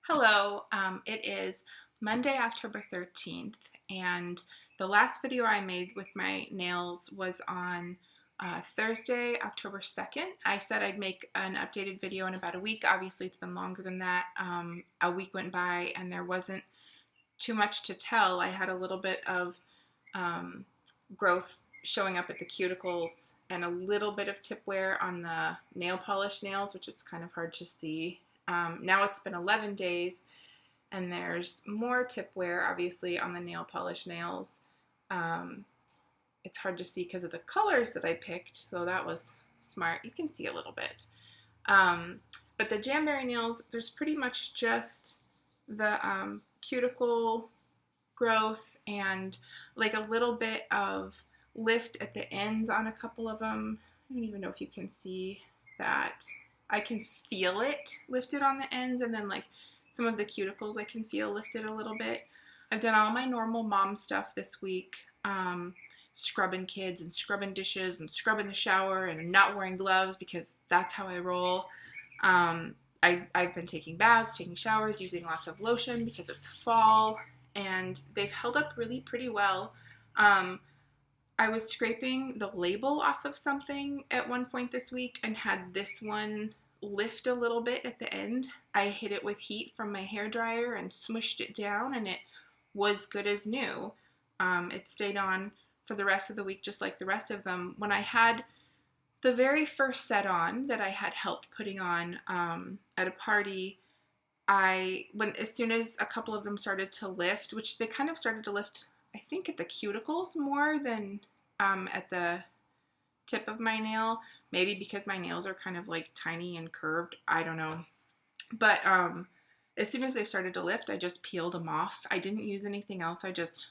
Hello, it is Monday, October 13th, and the last video I made with my nails was on Thursday, October 2nd. I said I'd make an updated video in about a week. Obviously, it's been longer than that. A week went by and there wasn't too much to tell. I had a little bit of growth showing up at the cuticles and a little bit of tip wear on the nail polish nails, which it's kind of hard to see. Now it's been 11 days and there's more tip wear obviously on the nail polish nails. It's hard to see because of the colors that I picked, so that was smart. You can see a little bit. But the Jamberry nails, there's pretty much just the cuticle growth and like a little bit of lift at the ends on a couple of them. I don't even know if you can see that. I can feel it lifted on the ends, and then like some of the cuticles I can feel lifted a little bit. I've done all my normal mom stuff this week, scrubbing kids and scrubbing dishes and scrubbing the shower and not wearing gloves because that's how I roll. I've been taking baths, taking showers, using lots of lotion because it's fall, and they've held up really pretty well. I was scraping the label off of something at one point this week and had this one lift a little bit at the end. I hit it with heat from my hairdryer and smushed it down, and it was good as new. It stayed on for the rest of the week just like the rest of them. When I had the very first set on that I had help putting on at a party, as soon as a couple of them started to lift, which they kind of started to lift, I think at the cuticles more than at the tip of my nail, maybe because my nails are kind of like tiny and curved, I don't know. But as soon as they started to lift, I just peeled them off. I didn't use anything else. I just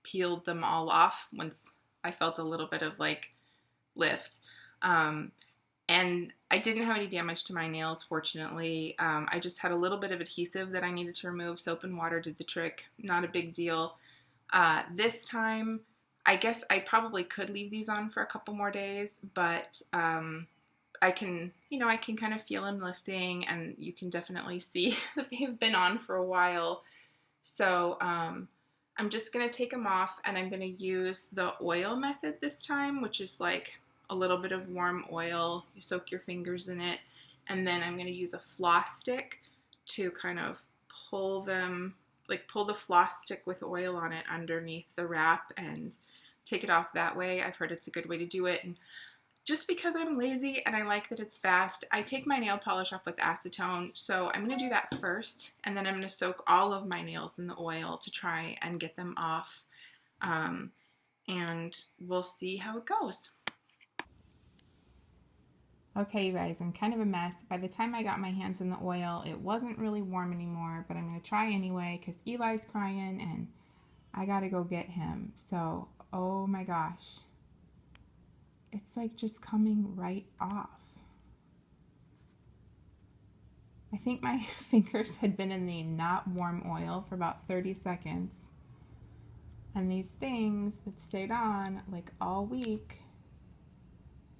peeled them all off once I felt a little bit of like lift. And I didn't have any damage to my nails, fortunately. I just had a little bit of adhesive that I needed to remove. Soap and water did the trick. Not a big deal. This time, I guess I probably could leave these on for a couple more days, but I can kind of feel them lifting, and you can definitely see that they've been on for a while. So I'm just going to take them off, and I'm going to use the oil method this time, which is like a little bit of warm oil. You soak your fingers in it, and then I'm going to use a floss stick to kind of pull them, like pull the floss stick with oil on it underneath the wrap and take it off that way. I've heard it's a good way to do it. And just because I'm lazy and I like that it's fast, I take my nail polish off with acetone. So I'm going to do that first, and then I'm going to soak all of my nails in the oil to try and get them off. And we'll see how it goes. Okay, you guys, I'm kind of a mess. By the time I got my hands in the oil, it wasn't really warm anymore, but I'm going to try anyway because Eli's crying and I got to go get him. So, oh my gosh. It's like just coming right off. I think my fingers had been in the not warm oil for about 30 seconds. And these things that stayed on like all week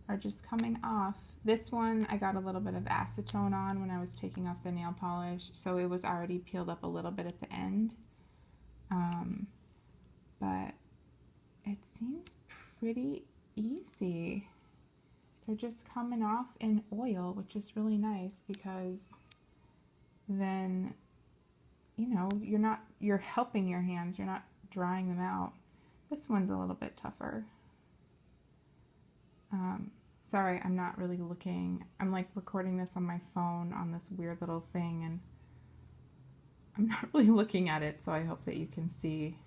are just coming off. This one I got a little bit of acetone on when I was taking off the nail polish, so it was already peeled up a little bit at the end. But it seems pretty easy. They're just coming off in oil, which is really nice because then, you're helping your hands, you're not drying them out. This one's a little bit tougher. Sorry, I'm not really looking. I'm like recording this on my phone on this weird little thing, and I'm not really looking at it, so I hope that you can see.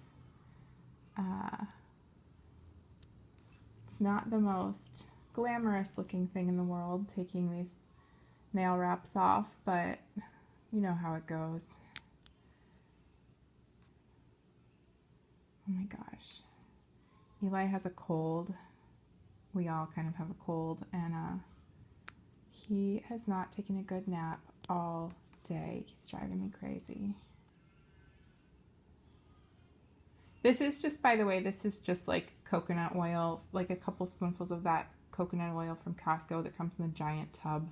It's not the most glamorous looking thing in the world, taking these nail wraps off, but you know how it goes. Oh my gosh. Eli has a cold. We all kind of have a cold, and he has not taken a good nap all day. He's driving me crazy. This is just, by the way, this is just like coconut oil, like a couple spoonfuls of that coconut oil from Costco that comes in the giant tub,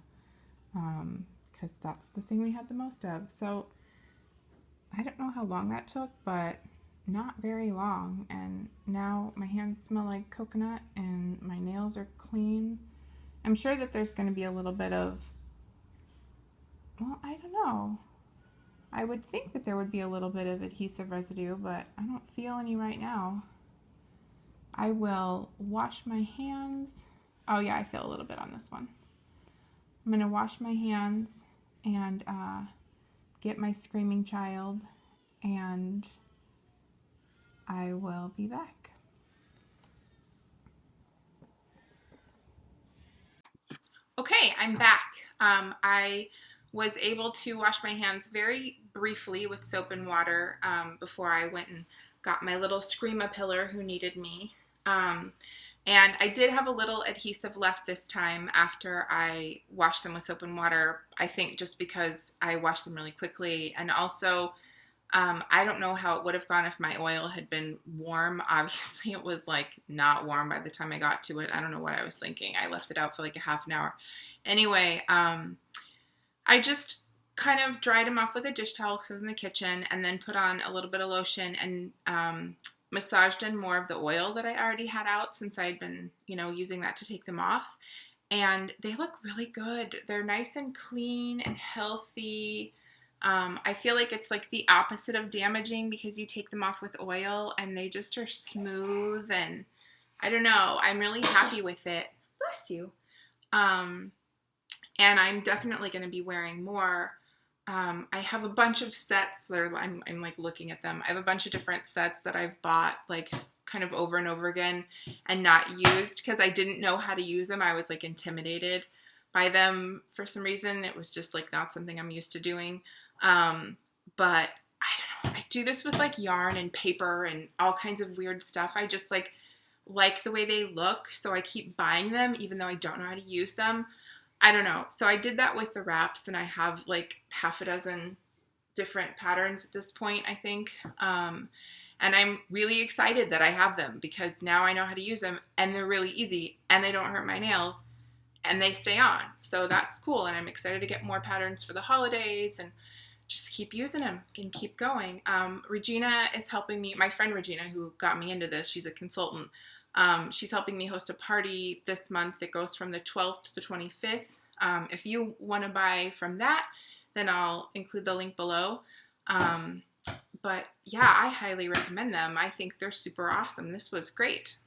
because that's the thing we had the most of. So I don't know how long that took, but not very long. And now my hands smell like coconut and my nails are clean. I'm sure that there's going to be a little bit of, well, I don't know. I would think that there would be a little bit of adhesive residue, but I don't feel any right now. I will wash my hands. Oh yeah, I feel a little bit on this one. I'm going to wash my hands and get my screaming child, and I will be back. Okay, I'm back. I was able to wash my hands very briefly with soap and water before I went and got my little Scream-A-Pillar who needed me. And I did have a little adhesive left this time after I washed them with soap and water, I think just because I washed them really quickly. And also, I don't know how it would have gone if my oil had been warm. Obviously, it was like not warm by the time I got to it. I don't know what I was thinking. I left it out for like a half an hour. Anyway, I just kind of dried them off with a dish towel because I was in the kitchen, and then put on a little bit of lotion and massaged in more of the oil that I already had out since I'd been, using that to take them off. And they look really good. They're nice and clean and healthy. I feel like it's like the opposite of damaging because you take them off with oil and they just are smooth, and I don't know. I'm really happy with it. Bless you. And I'm definitely going to be wearing more. I have a bunch of sets that are, I'm like looking at them. I have a bunch of different sets that I've bought like kind of over and over again and not used because I didn't know how to use them. I was like intimidated by them for some reason. It was just like not something I'm used to doing. But I don't know. I do this with like yarn and paper and all kinds of weird stuff. I just like the way they look, so I keep buying them even though I don't know how to use them. I don't know. So I did that with the wraps, and I have like half a dozen different patterns at this point, I think. And I'm really excited that I have them because now I know how to use them, and they're really easy, and they don't hurt my nails, and they stay on. So that's cool, and I'm excited to get more patterns for the holidays and just keep using them and keep going. Regina is helping me. My friend Regina, who got me into this, she's a consultant. She's helping me host a party this month that goes from the 12th to the 25th. If you want to buy from that, then I'll include the link below. But yeah, I highly recommend them. I think they're super awesome. This was great.